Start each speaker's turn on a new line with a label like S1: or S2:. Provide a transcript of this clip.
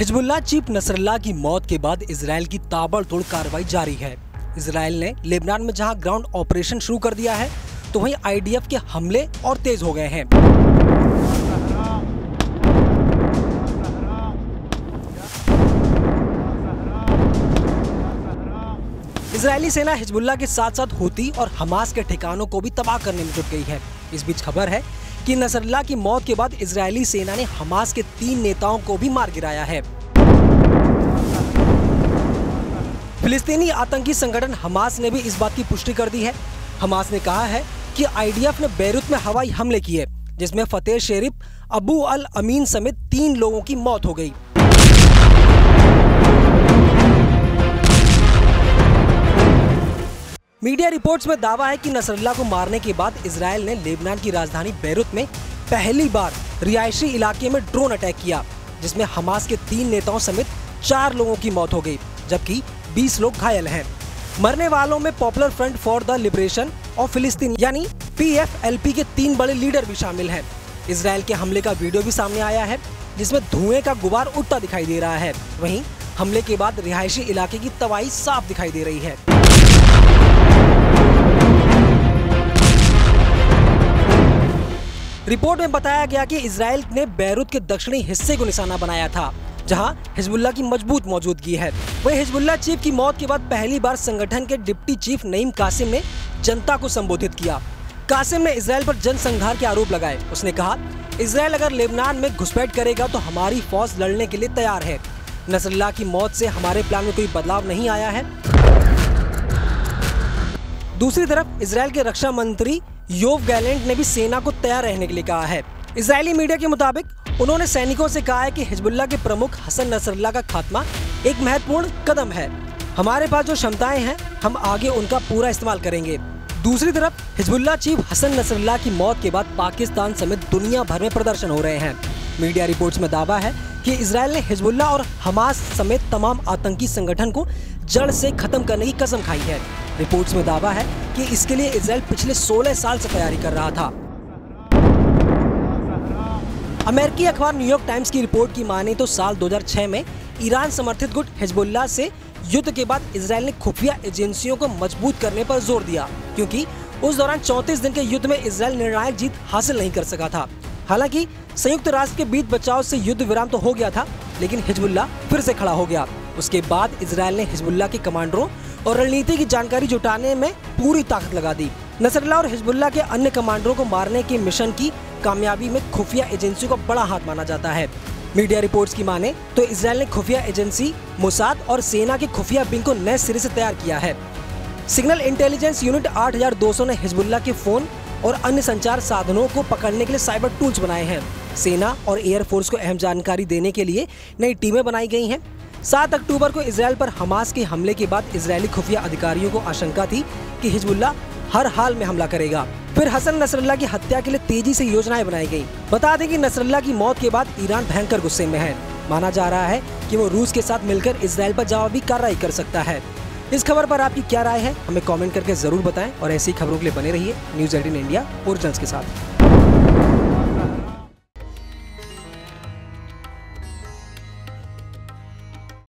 S1: Hezbollah chief Nasrallah की मौत के बाद इजराइल की ताबड़तोड़ कार्रवाई जारी है। इजराइल ने लेबनान में जहां ग्राउंड ऑपरेशन शुरू कर दिया है, तो वहीं आईडीएफ के हमले और तेज हो गए हैं। इजरायली सेना हिजबुल्लाह के साथ साथ हूती और हमास के ठिकानों को भी तबाह करने में जुट गई है। इस बीच खबर है कि नसरल्लाह की मौत के बाद इजरायली सेना ने हमास के 3 नेताओं को भी मार गिराया है। फिलिस्तीनी आतंकी संगठन हमास ने भी इस बात की पुष्टि कर दी है। हमास ने कहा है कि आईडीएफ ने बेरूत में हवाई हमले किए, जिसमें फतेह शेरिफ, अबू अल अमीन समेत 3 लोगों की मौत हो गई। मीडिया रिपोर्ट्स में दावा है कि नसरल्लाह को मारने के बाद इजराइल ने लेबनान की राजधानी बेरूत में पहली बार रिहायशी इलाके में ड्रोन अटैक किया, जिसमें हमास के 3 नेताओं समेत 4 लोगों की मौत हो गई, जबकि 20 लोग घायल हैं। मरने वालों में popular front for the liberation of फिलिस्तीन यानी PFLP के 3 बड़े लीडर भी शामिल हैं। इजराइल के हमले का वीडियो भी सामने आया है, जिसमें धुएं का गुबार उठता दिखाई दे रहा है। वहीं हमले के बाद रिहायशी इलाके की तबाही साफ दिखाई दे रही है। रिपोर्ट में बताया गया कि इजराइल ने बेरूत के दक्षिणी हिस्से को निशाना बनाया था, जहां हिजबुल्लाह की मजबूत मौजूदगी है। वहीं हिजबुल्लाह चीफ की मौत के बाद पहली बार संगठन के डिप्टी चीफ नईम कासिम ने जनता को संबोधित किया। कासिम ने इजराइल पर जनसंहार के आरोप लगाए। उसने कहा, इजराइल अगर लेबनान में घुसपैठ करेगा तो हमारी फौज लड़ने के लिए तैयार है। नसरल्लाह की मौत से हमारे प्लान में कोई बदलाव नहीं आया है। दूसरी तरफ इजराइल के रक्षा मंत्री योव गैलेंट ने भी सेना को तैयार रहने के लिए कहा है। इजरायली मीडिया के मुताबिक उन्होंने सैनिकों से कहा है कि हिजबुल्लाह के प्रमुख हसन नसरल्लाह का खात्मा एक महत्वपूर्ण कदम है। हमारे पास जो क्षमताएं हैं, हम आगे उनका पूरा इस्तेमाल करेंगे। दूसरी तरफ हिजबुल्लाह चीफ हसन नसरल्लाह की मौत के बाद पाकिस्तान समेत दुनिया भर में प्रदर्शन हो रहे हैं। मीडिया रिपोर्ट्स में दावा है कि इजराइल ने हिजबुल्लाह और हमास समेत तमाम आतंकी संगठन को जड़ से खत्म करने की कसम खाई है। रिपोर्ट्स में दावा है कि इसके लिए इजराइल पिछले 16 साल से तैयारी कर रहा था। अमेरिकी अखबार न्यूयॉर्क टाइम्स की रिपोर्ट की माने तो साल 2006 में ईरान समर्थित गुट हिजबुल्लाह से युद्ध के बाद इजराइल ने खुफिया एजेंसियों को मजबूत करने पर जोर दिया, क्योंकि उस दौरान 34 दिन के युद्ध में इजराइल निर्णायक जीत हासिल नहीं कर सका था। हालांकि संयुक्त राष्ट्र के बीच बचाव से युद्ध विराम तो हो गया था, लेकिन हिजबुल्लाह फिर से खड़ा हो गया। उसके बाद इजराइल ने हिजबुल्लाह के कमांडरों और रणनीति की जानकारी जुटाने में पूरी ताकत लगा दी। नसरल्लाह और हिजबुल्लाह के अन्य कमांडरों को मारने के मिशन की कामयाबी में खुफिया एजेंसी का बड़ा हाथ माना जाता है। मीडिया रिपोर्ट्स की माने तो इजराइल ने खुफिया एजेंसी मोसाद और सेना के खुफिया विंग को नए सिरे से तैयार किया है। सिग्नल इंटेलिजेंस यूनिट 8200 ने हिजबुल्लाह के फोन और अन्य संचार साधनों को पकड़ने के लिए साइबर टूल्स बनाए हैं। सेना और एयरफोर्स को अहम जानकारी देने के लिए नई टीमें बनाई गई हैं। 7 अक्टूबर को इजराइल पर हमास के हमले के बाद इजरायली खुफिया अधिकारियों को आशंका थी कि हिजबुल्लाह हर हाल में हमला करेगा। फिर हसन नसरल्लाह की हत्या के लिए तेजी से योजनाएं बनाई गई। बता दें कि नसरल्लाह की मौत के बाद ईरान भयंकर गुस्से में है। माना जा रहा है कि वो रूस के साथ मिलकर इजराइल पर जवाबी कार्रवाई कर सकता है। इस खबर पर आपकी क्या राय है, हमें कमेंट करके जरूर बताएं और ऐसी खबरों के लिए बने रहिए न्यूज़ 18 इंडिया ओरिजिनल्स के साथ।